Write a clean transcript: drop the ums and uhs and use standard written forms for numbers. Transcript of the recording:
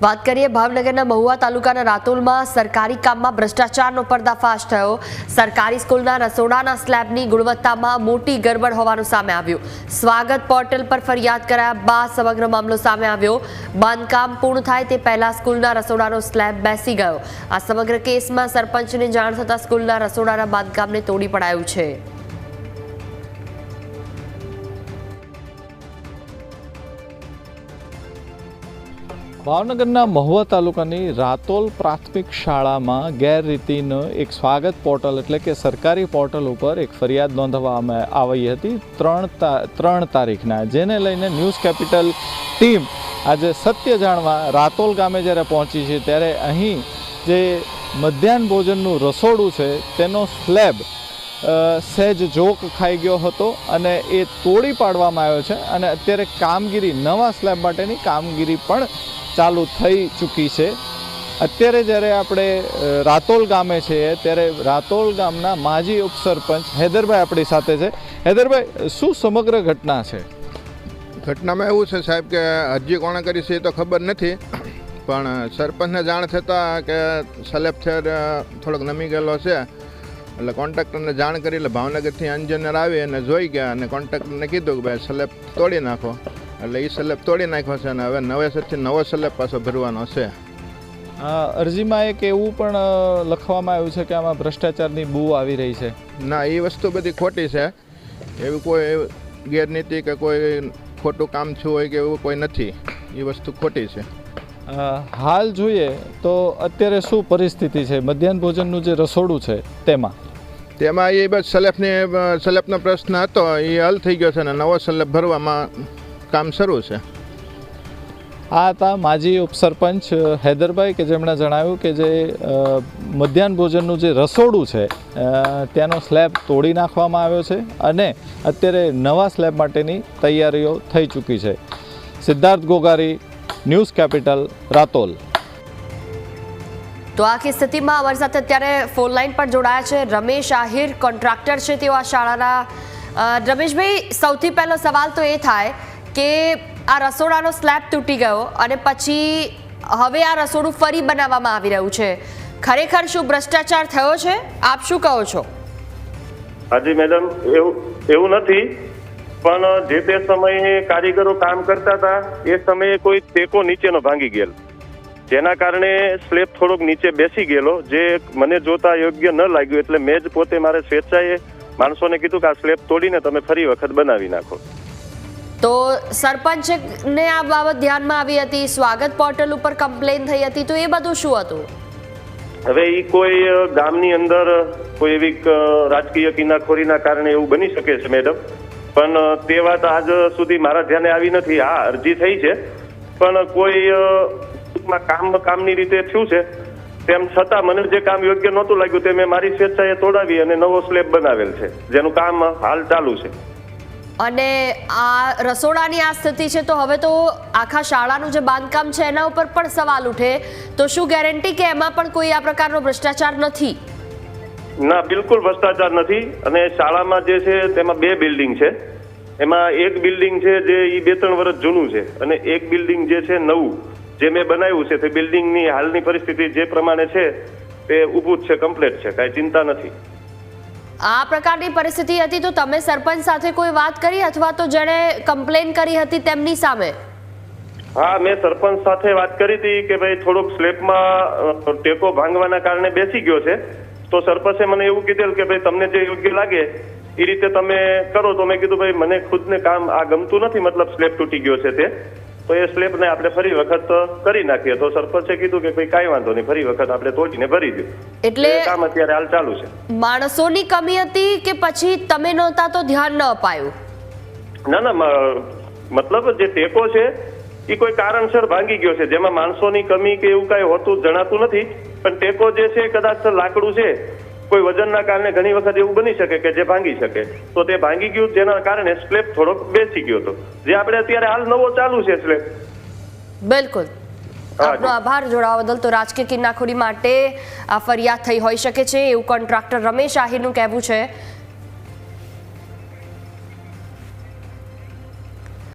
વાત કરીએ ભાવનગરના મહુવા તાલુકાના રાતોલમાં સરકારી કામમાં ભ્રષ્ટાચારનો પર્દાફાશ થયો। સરકારી સ્કૂલના રસોડાના સ્લેબની ગુણવત્તામાં મોટી ગરબડ હોવાનું સામે આવ્યું। સ્વાગત પોર્ટલ પર ફરિયાદ કરાયા બાદ સમગ્ર મામલો સામે આવ્યો। બાંધકામ પૂર્ણ થાય તે પહેલા સ્કૂલના રસોડાનો સ્લેબ બેસી ગયો। આ સમગ્ર કેસમાં સરપંચને જાણ થતાં સ્કૂલના રસોડાના બાંધકામને તોડી પડાયું છે। ભાવનગરના મહુવા તાલુકાની રાતોલ પ્રાથમિક શાળામાં ગેરરીતિનો એક સ્વાગત પોર્ટલ એટલે કે સરકારી પોર્ટલ ઉપર એક ફરિયાદ નોંધવામાં આવી હતી 3 તારીખના, જેને લઈને ન્યૂઝ કેપિટલ ટીમ આજે સત્ય જાણવા રાતોલ ગામે જ્યારે પહોંચી છે ત્યારે અહીં જે મધ્યાહન ભોજનનું રસોડું છે તેનો સ્લેબ સહેજ જોક ખાઈ ગયો હતો અને એ તોડી પાડવામાં આવ્યો છે અને અત્યારે કામગીરી નવા સ્લેબ માટેની કામગીરી પણ ચાલુ થઈ ચૂકી છે। અત્યારે જ્યારે આપણે રાતોલ ગામે છીએ ત્યારે રાતોલ ગામના માજી ઉપસરપંચ હૈદરભાઈ આપણી સાથે છે। હૈદરભાઈ, શું સમગ્ર ઘટના છે? ઘટનામાં એવું છે સાહેબ કે અરજી કોણે કરી છે એ તો ખબર નથી, પણ સરપંચને જાણ થતાં કે સ્લેબ છે થોડોક નમી ગયેલો છે એટલે કોન્ટ્રાક્ટરને જાણ કરી એટલે ભાવનગરથી એન્જિનિયર આવી અને જોઈ ગયા અને કોન્ટ્રાક્ટરને કીધું કે ભાઈ સ્લેબ તોડી નાખો, એટલે એ સ્લેબ તોડી નાખ્યો છે અને હવે નવેસરથી નવો સ્લેબ પાછો ભરવાનો છે। અરજીમાં એક એવું પણ લખવામાં આવ્યું છે કે આમાં ભ્રષ્ટાચારની બૂ આવી રહી છે। ના, એ વસ્તુ બધી ખોટી છે, એવી કોઈ ગેરનીતિ કે કોઈ ખોટું કામ થયું હોય કે એવું કોઈ નથી, એ વસ્તુ ખોટી છે। હાલ જોઈએ તો અત્યારે શું પરિસ્થિતિ છે મધ્યાહન ભોજનનું જે રસોડું છે તેમાં એ બસ સ્લેબનો પ્રશ્ન હતો, એ હલ થઈ ગયો છે અને નવો સ્લેબ ભરવામાં કામ શરૂ છે। આ હતા માજી ઉપસરપંચ હૈદરભાઈ કે જેમણે જણાવ્યું કે જે મધ્યાહન ભોજનનું જે રસોડું છે તેનો સ્લેબ તોડી નાખવામાં આવ્યો છે અને અત્યારે નવા સ્લેબ માટેની તૈયારીઓ થઈ ચૂકી છે। Siddharth Gogari, news capital, Ratol. તો આખી સ્થિતિમાં અમારી સાથે અત્યારે ફોન લાઈન પર જોડાયા છે રમેશ આહિર, કોન્ટ્રાક્ટર છે તેઓ આ શાળાના। રમેશભાઈ, સૌથી પહેલો સવાલ તો એ થાય કે આ રસોડાનો સ્લેબ તૂટી ગયો અને પછી હવે આ રસોડું ફરી બનાવવામાં આવી રહ્યું છે, ખરેખર શું ભ્રષ્ટાચાર થયો છે? આપ શું કહો છો? હાજી મેડમ, એવું નથી, પણ જે તે સમયે કારીગરો કામ કરતા હતા એ સમયે કોઈ ટેકો નીચેનો ભાંગી ગયેલો, જેના કારણે સ્લેબ થોડોક નીચે બેસી ગયેલો, જે મને જોતા યોગ્ય ન લાગ્યું એટલે મેં જ પોતે મારે સ્વેચ્છાએ માણસોને કીધું કે આ સ્લેબ તોડીને તમે ફરી વખત બનાવી નાખો। તો સરપંચને આ બાબત ધ્યાનમાં આવી હતી, સ્વાગત પોર્ટલ ઉપર કમ્પ્લેન થઈ હતી, તો એ બધું શું હતું? હવે એ કોઈ ગામની અંદર કોઈ એવી રાજકીય કિનાખોરીના કારણે એવું બની શકે છે મેડમ, પણ તે વાત આજ સુધી મારા ધ્યાને આવી નથી। આ અરજી થઈ છે પણ કોઈ કામની રીતે થયું છે, તેમ છતાં મને જે કામ યોગ્ય નહોતું લાગ્યું તે મેં મારી સ્વેચ્છાએ તોડાવી અને નવો સ્લેબ બનાવેલ છે, જેનું કામ હાલ ચાલુ છે। અને આ રસોડાની આ સ્થિતિ છે તો હવે તો આખા શાળાનું જે બાંધકામ છે એના ઉપર પણ સવાલ ઉઠે, તો શું ગેરંટી કે એમાં પણ કોઈ આ પ્રકારનો ભ્રષ્ટાચાર નથી? ના, બિલકુલ ભ્રષ્ટાચાર નથી। અને શાળામાં જે છે તેમાં 2 બિલ્ડિંગ છે, એમાં એક બિલ્ડિંગ છે જે 2-3 વર્ષ જૂનું છે અને એક બિલ્ડિંગ જે છે નવું જે મેં બનાવ્યું છે, તે બિલ્ડિંગની હાલની પરિસ્થિતિ જે પ્રમાણે છે તે ઊભું જ છે, કમ્પ્લીટ છે, કાંઈ ચિંતા નથી। આ પ્રકારની પરિસ્થિતિ હતી તો તમે સરપંચ સાથે કોઈ વાત કરી અથવા તો જેણે કમ્પ્લેન કરી હતી તેમની સામે? હા, મેં સરપંચ સાથે વાત કરી હતી કે ભાઈ થોડોક સ્લેબમાં ટેકો ભાંગવાના કારણે બેસી ગયો છે, તો સરપંચે મને એવું કીધેલું કે ભાઈ તમને જે યોગ્ય લાગે એ રીતે તમે કરો। તો મેં કીધું ભાઈ મને ખુદને કામ આ ગમતું નથી, મતલબ સ્લેબ તૂટી ગયો છે તે, તો એ સ્લેબને આપણે ફરી વખત કરી નાખીએ। તો સરપંચે કીધું કે ભાઈ કાંઈ વાંધો નહીં, ફરી વખત આપણે તોડીને ભરી દઈએ। એટલે કામ અત્યારે હાલ ચાલુ છે। માણસોની કમી હતી કે પછી તમે નહોતા તો ધ્યાન ન અપાયું? ના, મતલબ જે ટેકો છે એ કોઈ કારણસર ભાંગી ગયો છે, જેમાં માણસોની કમી કે એવું કાંઈ હોતું જણાતું નથી, પણ ટેકો જે છે કદાચ લાકડું છે કોઈ વજનના કારણે ઘણી વખત એવું બની શકે કે જે ભાંગી શકે, તો તે ભાંગી ગયું જેના કારણે સ્લેબ થોડોક બેસી ગયો હતો, જે આપણે અત્યારે હાલ નવો ચાલુ છે સ્લેબ। બિલકુલ, આપનો આભાર જોડાવા બદલ। તો રાજકીય કિનાખોરી માટે આ ફરિયાદ થઈ હોઈ શકે છે એવું કોન્ટ્રાક્ટર રમેશ આહિરનું કહેવું છે।